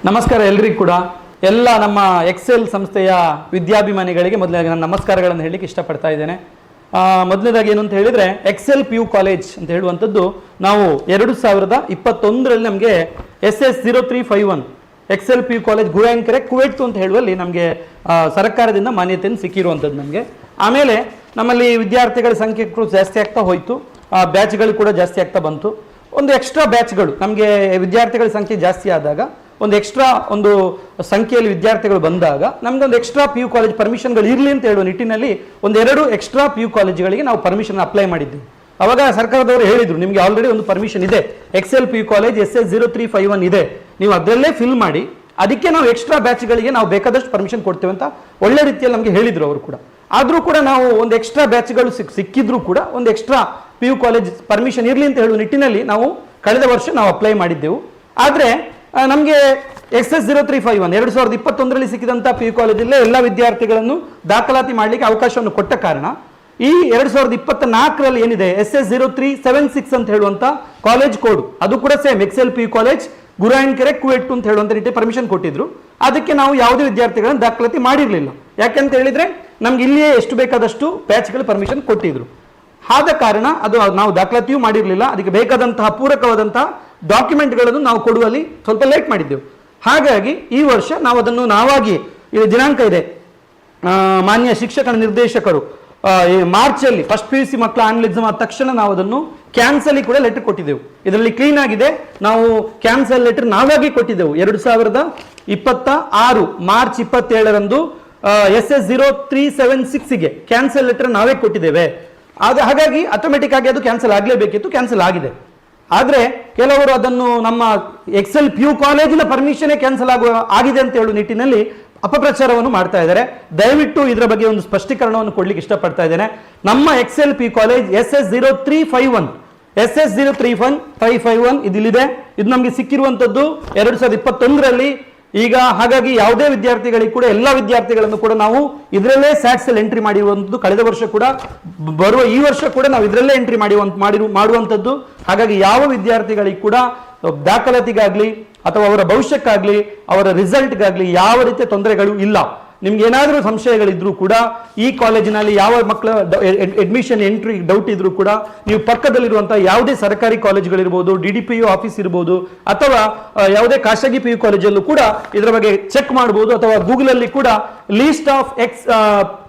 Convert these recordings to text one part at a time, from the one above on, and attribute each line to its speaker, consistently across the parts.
Speaker 1: ನಮಸ್ಕಾರ ಎಲ್ರಿಗೂ ಕೂಡ. ಎಲ್ಲ ನಮ್ಮ ಎಕ್ಸೆಲ್ ಸಂಸ್ಥೆಯ ವಿದ್ಯಾಭಿಮಾನಿಗಳಿಗೆ ಮೊದಲನೇದಾಗಿ ನಾನು ನಮಸ್ಕಾರಗಳನ್ನು ಹೇಳಲಿಕ್ಕೆ ಇಷ್ಟಪಡ್ತಾ ಇದ್ದೇನೆ. ಮೊದಲನೇದಾಗಿ ಏನು ಅಂತ ಹೇಳಿದರೆ, ಎಕ್ಸೆಲ್ PU ಕಾಲೇಜ್ ಅಂತ ಹೇಳುವಂಥದ್ದು ನಾವು 2021ರಲ್ಲಿ ನಮಗೆ SS0351 ಎಕ್ಸೆಲ್ PU ಕಾಲೇಜ್ ಗುರಾಯನ್ಕೆರೆ ಕುವೆಟ್ ಅಂತ ಹೇಳುವಲ್ಲಿ ನಮಗೆ ಸರ್ಕಾರದಿಂದ ಮಾನ್ಯತೆಯನ್ನು ಸಿಕ್ಕಿರುವಂಥದ್ದು ನಮಗೆ. ಆಮೇಲೆ ನಮ್ಮಲ್ಲಿ ವಿದ್ಯಾರ್ಥಿಗಳ ಸಂಖ್ಯೆ ಕೂಡ ಜಾಸ್ತಿ ಆಗ್ತಾ ಹೋಯಿತು, ಬ್ಯಾಚ್ಗಳು ಕೂಡ ಜಾಸ್ತಿ ಆಗ್ತಾ ಬಂತು. ಒಂದು ಎಕ್ಸ್ಟ್ರಾ ಬ್ಯಾಚ್ಗಳು ನಮಗೆ ವಿದ್ಯಾರ್ಥಿಗಳ ಸಂಖ್ಯೆ ಜಾಸ್ತಿ ಆದಾಗ, ಒಂದು ಎಕ್ಸ್ಟ್ರಾ ಒಂದು ಸಂಖ್ಯೆಯಲ್ಲಿ ವಿದ್ಯಾರ್ಥಿಗಳು ಬಂದಾಗ ನಮ್ಗೆ ಒಂದು ಎಕ್ಸ್ಟ್ರಾ PU ಕಾಲೇಜ್ ಪರ್ಮಿಷನ್ಗಳು ಇರಲಿ ಅಂತ ಹೇಳುವ ನಿಟ್ಟಿನಲ್ಲಿ ಒಂದೆರಡು ಎಕ್ಸ್ಟ್ರಾ PU ಕಾಲೇಜುಗಳಿಗೆ ನಾವು ಪರ್ಮಿಷನ್ ಅಪ್ಲೈ ಮಾಡಿದ್ದೀವಿ. ಅವಾಗ ಸರ್ಕಾರದವರು ಹೇಳಿದರು, ನಿಮಗೆ ಆಲ್ರೆಡಿ ಒಂದು ಪರ್ಮಿಷನ್ ಇದೆ, ಎಕ್ಸೆಲ್ PU ಕಾಲೇಜ್ SS0351 ಇದೆ, ನೀವು ಅದರಲ್ಲೇ ಫಿಲ್ ಮಾಡಿ, ಅದಕ್ಕೆ ನಾವು ಎಕ್ಸ್ಟ್ರಾ ಬ್ಯಾಚ್ಗಳಿಗೆ ನಾವು ಬೇಕಾದಷ್ಟು ಪರ್ಮಿಷನ್ ಕೊಡ್ತೇವೆ ಅಂತ ಒಳ್ಳೆ ರೀತಿಯಲ್ಲಿ ನಮಗೆ ಹೇಳಿದರು ಅವರು ಕೂಡ. ಆದರೂ ಕೂಡ ನಾವು ಒಂದು ಎಕ್ಸ್ಟ್ರಾ ಬ್ಯಾಚ್ಗಳು ಸಿಕ್ಕಿದ್ರು ಕೂಡ ಒಂದು ಎಕ್ಸ್ಟ್ರಾ PU ಕಾಲೇಜ್ ಪರ್ಮಿಷನ್ ಇರಲಿ ಅಂತ ಹೇಳುವ ನಿಟ್ಟಿನಲ್ಲಿ ನಾವು ಕಳೆದ ವರ್ಷ ನಾವು ಅಪ್ಲೈ ಮಾಡಿದ್ದೆವು. ಆದರೆ ನಮಗೆ SS0351 2021ರಲ್ಲಿ ಸಿಕ್ಕಿದಂಥ PU ಕಾಲೇಜಲ್ಲೇ ಎಲ್ಲ ವಿದ್ಯಾರ್ಥಿಗಳನ್ನು ದಾಖಲಾತಿ ಮಾಡಲಿಕ್ಕೆ ಅವಕಾಶವನ್ನು ಕೊಟ್ಟ ಕಾರಣ ಈ 2024ರಲ್ಲಿ ಏನಿದೆ SS0376 ಅಂತ ಹೇಳುವಂಥ ಕಾಲೇಜ್ ಕೋಡ್, ಅದು ಕೂಡ ಸೇಮ್ ಎಕ್ಸೆಲ್ PU ಕಾಲೇಜ್ ಗುರಾಯನ್ಕೆರೆ ಕುವೆಟ್ ಅಂತ ಹೇಳುವಂಥ ರೀತಿ ಪರ್ಮಿಷನ್ ಕೊಟ್ಟಿದ್ರು. ಅದಕ್ಕೆ ನಾವು ಯಾವುದೇ ವಿದ್ಯಾರ್ಥಿಗಳನ್ನು ದಾಖಲಾತಿ ಮಾಡಿರಲಿಲ್ಲ. ಯಾಕೆಂತ ಹೇಳಿದ್ರೆ ನಮ್ಗೆ ಇಲ್ಲಿಯೇ ಎಷ್ಟು ಬೇಕಾದಷ್ಟು ಬ್ಯಾಚ್ಗಳು ಪರ್ಮಿಷನ್ ಕೊಟ್ಟಿದ್ರು. ಆದ ಕಾರಣ ಅದು ನಾವು ದಾಖಲಾತಿಯೂ ಮಾಡಿರಲಿಲ್ಲ. ಅದಕ್ಕೆ ಬೇಕಾದಂತಹ ಪೂರಕವಾದಂತಹ ಡಾಕ್ಯುಮೆಂಟ್ಗಳನ್ನು ನಾವು ಕೊಡುವಲ್ಲಿ ಸ್ವಲ್ಪ ಲೇಟ್ ಮಾಡಿದ್ದೆವು. ಹಾಗಾಗಿ ಈ ವರ್ಷ ನಾವು ಅದನ್ನು ನಾವಾಗಿ, ಇದು ದಿನಾಂಕ ಇದೆ, ಮಾನ್ಯ ಶಿಕ್ಷಕ ನಿರ್ದೇಶಕರು ಮಾರ್ಚಲ್ಲಿ ಫಸ್ಟ್ PUC ಮಕ್ಕಳ ಆನ್ಯುವಲ್ ಎಕ್ಸಾಮ್ ಆದ ತಕ್ಷಣ ನಾವು ಅದನ್ನು ಕ್ಯಾನ್ಸಲ್ ಕೂಡ ಲೆಟರ್ ಕೊಟ್ಟಿದ್ದೆವು. ಇದರಲ್ಲಿ ಕ್ಲೀನ್ ಆಗಿದೆ, ನಾವು ಕ್ಯಾನ್ಸಲ್ ಲೆಟರ್ ನಾವಾಗಿ ಕೊಟ್ಟಿದ್ದೆವು 2026 ಮಾರ್ಚ್ 27ರಂದು SS0376ಗೆ ಕ್ಯಾನ್ಸಲ್ ಲೆಟರ್ ನಾವೇ ಕೊಟ್ಟಿದ್ದೇವೆ. ಹಾಗಾಗಿ ಆಟೋಮೆಟಿಕ್ ಆಗಿ ಅದು ಕ್ಯಾನ್ಸಲ್ ಆಗಲೇಬೇಕಿತ್ತು, ಕ್ಯಾನ್ಸಲ್ ಆಗಿದೆ. ಆದರೆ ಕೆಲವರು ಅದನ್ನು ನಮ್ಮ ಎಕ್ಸೆಲ್ PU ಕಾಲೇಜಿನ ಪರ್ಮಿಷನ್ನೇ ಕ್ಯಾನ್ಸಲ್ ಆಗಿದೆ ಅಂತ ಹೇಳುವ ನಿಟ್ಟಿನಲ್ಲಿ ಅಪಪ್ರಚಾರವನ್ನು ಮಾಡ್ತಾ ಇದ್ದಾರೆ. ದಯವಿಟ್ಟು ಇದರ ಬಗ್ಗೆ ಒಂದು ಸ್ಪಷ್ಟೀಕರಣವನ್ನು ಕೊಡ್ಲಿಕ್ಕೆ ಇಷ್ಟಪಡ್ತಾ ಇದ್ದೇನೆ. ನಮ್ಮ ಎಕ್ಸೆಲ್ PU ಕಾಲೇಜ್ SS0351 ಇದಿಲ್ಲಿದೆ. ಇದು ನಮಗೆ ಸಿಕ್ಕಿರುವಂಥದ್ದು 2021ರಲ್ಲಿ. ಈಗ ಹಾಗಾಗಿ ಯಾವುದೇ ವಿದ್ಯಾರ್ಥಿಗಳಿಗೆ ಕೂಡ ಎಲ್ಲ ವಿದ್ಯಾರ್ಥಿಗಳನ್ನು ಕೂಡ ನಾವು ಇದರಲ್ಲೇ ಸ್ಯಾಟ್ಸಲ್ಲಿ ಎಂಟ್ರಿ ಮಾಡಿರುವಂಥದ್ದು. ಕಳೆದ ವರ್ಷ ಕೂಡ ಬರುವ ಈ ವರ್ಷ ಕೂಡ ನಾವು ಇದರಲ್ಲೇ ಎಂಟ್ರಿ ಮಾಡುವಂಥದ್ದು. ಹಾಗಾಗಿ ಯಾವ ವಿದ್ಯಾರ್ಥಿಗಳಿಗೆ ಕೂಡ ದಾಖಲಾತಿಗಾಗಲಿ ಅಥವಾ ಅವರ ಭವಿಷ್ಯಕ್ಕಾಗಲಿ ಅವರ ರಿಸಲ್ಟ್ಗಾಗಲಿ ಯಾವ ರೀತಿಯ ತೊಂದರೆಗಳು ಇಲ್ಲ. ನಿಮ್ಗೆ ಏನಾದರೂ ಸಂಶಯಗಳಿದ್ರೂ ಕೂಡ ಈ ಕಾಲೇಜಿನಲ್ಲಿ ಯಾವ ಮಕ್ಕಳ ಅಡ್ಮಿಷನ್ ಎಂಟ್ರಿ ಡೌಟ್ ಇದ್ರೂ ಕೂಡ ನೀವು ಪಕ್ಕದಲ್ಲಿರುವಂತಹ ಯಾವುದೇ ಸರ್ಕಾರಿ ಕಾಲೇಜುಗಳಿರ್ಬೋದು, DDPO ಆಫೀಸ್ ಇರ್ಬೋದು, ಅಥವಾ ಯಾವುದೇ ಖಾಸಗಿ PU ಕಾಲೇಜಲ್ಲೂ ಕೂಡ ಇದರ ಬಗ್ಗೆ ಚೆಕ್ ಮಾಡ್ಬೋದು. ಅಥವಾ ಗೂಗಲಲ್ಲಿ ಕೂಡ ಲೀಸ್ಟ್ ಆಫ್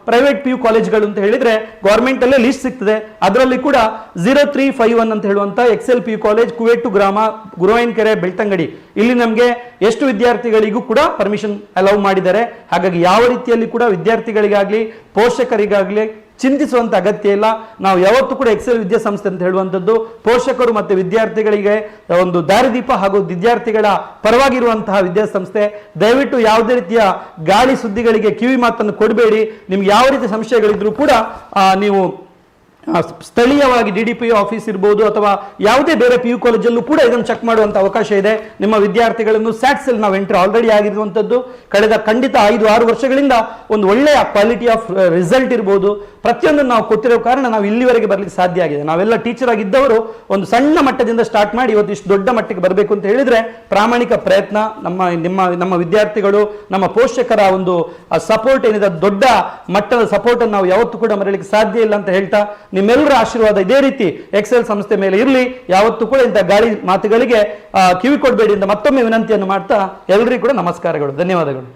Speaker 1: ಪ್ರೈವೇಟ್ PU ಕಾಲೇಜ್ಗಳು ಅಂತ ಹೇಳಿದ್ರೆ ಗೌರ್ಮೆಂಟ್ ಅಲ್ಲೇ ಲಿಸ್ಟ್ ಸಿಗ್ತದೆ. ಅದರಲ್ಲಿ ಕೂಡ 0351 ಅಂತ ಹೇಳುವಂತ ಎಕ್ಸೆಲ್ PU ಕಾಲೇಜ್ ಕುವೆಟ್ಟು ಗ್ರಾಮ ಗುರಾಯನ್ಕೆರೆ ಬೆಳ್ತಂಗಡಿ, ಇಲ್ಲಿ ನಮಗೆ ಎಷ್ಟು ವಿದ್ಯಾರ್ಥಿಗಳಿಗೂ ಕೂಡ ಪರ್ಮಿಷನ್ ಅಲೌ ಮಾಡಿದ್ದಾರೆ. ಹಾಗಾಗಿ ಯಾವ ರೀತಿಯಲ್ಲಿ ಕೂಡ ವಿದ್ಯಾರ್ಥಿಗಳಿಗಾಗ್ಲಿ ಪೋಷಕರಿಗಾಗ್ಲಿ ಚಿಂತಿಸುವಂತ ಅಗತ್ಯ ಇಲ್ಲ. ನಾವು ಯಾವತ್ತೂ ಕೂಡ ಎಕ್ಸೆಲ್ ವಿದ್ಯಾಸಂಸ್ಥೆ ಅಂತ ಹೇಳುವಂಥದ್ದು ಪೋಷಕರು ಮತ್ತು ವಿದ್ಯಾರ್ಥಿಗಳಿಗೆ ಒಂದು ದಾರಿದೀಪ ಹಾಗೂ ವಿದ್ಯಾರ್ಥಿಗಳ ಪರವಾಗಿರುವಂತಹ ವಿದ್ಯಾಸಂಸ್ಥೆ. ದಯವಿಟ್ಟು ಯಾವುದೇ ರೀತಿಯ ಗಾಳಿ ಸುದ್ದಿಗಳಿಗೆ ಕಿವಿ ಮಾತನ್ನು ಕೊಡಬೇಡಿ. ನಿಮ್ಗೆ ಯಾವ ರೀತಿಯ ಸಂಶಯಗಳಿದ್ರೂ ಕೂಡ ನೀವು ಸ್ಥಳೀಯವಾಗಿ DDPO ಆಫೀಸ್ ಇರ್ಬೋದು ಅಥವಾ ಯಾವುದೇ ಬೇರೆ PU ಕಾಲೇಜಲ್ಲೂ ಕೂಡ ಇದನ್ನು ಚೆಕ್ ಮಾಡುವಂಥ ಅವಕಾಶ ಇದೆ. ನಿಮ್ಮ ವಿದ್ಯಾರ್ಥಿಗಳನ್ನು ಸ್ಯಾಟ್ಸಲ್ಲಿ ನಾವು ಎಂಟ್ರಿ ಆಲ್ರೆಡಿ ಆಗಿರುವಂಥದ್ದು. ಕಳೆದ ಖಂಡಿತ 5-6 ವರ್ಷಗಳಿಂದ ಒಂದು ಒಳ್ಳೆಯ ಕ್ವಾಲಿಟಿ ಆಫ್ ರಿಸಲ್ಟ್ ಇರ್ಬೋದು, ಪ್ರತಿಯೊಂದನ್ನು ನಾವು ಕೊಟ್ಟಿರೋ ಕಾರಣ ನಾವು ಇಲ್ಲಿವರೆಗೆ ಬರಲಿಕ್ಕೆ ಸಾಧ್ಯ ಆಗಿದೆ. ನಾವೆಲ್ಲ ಟೀಚರ್ ಆಗಿದ್ದವರು ಒಂದು ಸಣ್ಣ ಮಟ್ಟದಿಂದ ಸ್ಟಾರ್ಟ್ ಮಾಡಿ ಇವತ್ತು ಇಷ್ಟು ದೊಡ್ಡ ಮಟ್ಟಿಗೆ ಬರಬೇಕು ಅಂತ ಹೇಳಿದ್ರೆ ಪ್ರಾಮಾಣಿಕ ಪ್ರಯತ್ನ, ನಮ್ಮ ವಿದ್ಯಾರ್ಥಿಗಳು, ನಮ್ಮ ಪೋಷಕರ ಒಂದು ಸಪೋರ್ಟ್ ಏನಿದೆ, ದೊಡ್ಡ ಮಟ್ಟದ ಸಪೋರ್ಟ್ ಅನ್ನು ನಾವು ಯಾವತ್ತೂ ಕೂಡ ಮರೆಯಲಿಕ್ಕೆ ಸಾಧ್ಯ ಇಲ್ಲ ಅಂತ ಹೇಳ್ತಾ, ನಿಮ್ಮೆಲ್ಲರ ಆಶೀರ್ವಾದ ಇದೇ ರೀತಿ ಎಕ್ಸೆಲ್ ಸಂಸ್ಥೆ ಮೇಲೆ ಇರಲಿ. ಯಾವತ್ತೂ ಕೂಡ ಇಂಥ ಗಾಳಿ ಮಾತುಗಳಿಗೆ ಕಿವಿ ಕೊಡಬೇಡಿ ಅಂತ ಮತ್ತೊಮ್ಮೆ ವಿನಂತಿಯನ್ನು ಮಾಡ್ತಾ ಎಲ್ಲರಿಗೂ ಕೂಡ ನಮಸ್ಕಾರಗಳು, ಧನ್ಯವಾದಗಳು.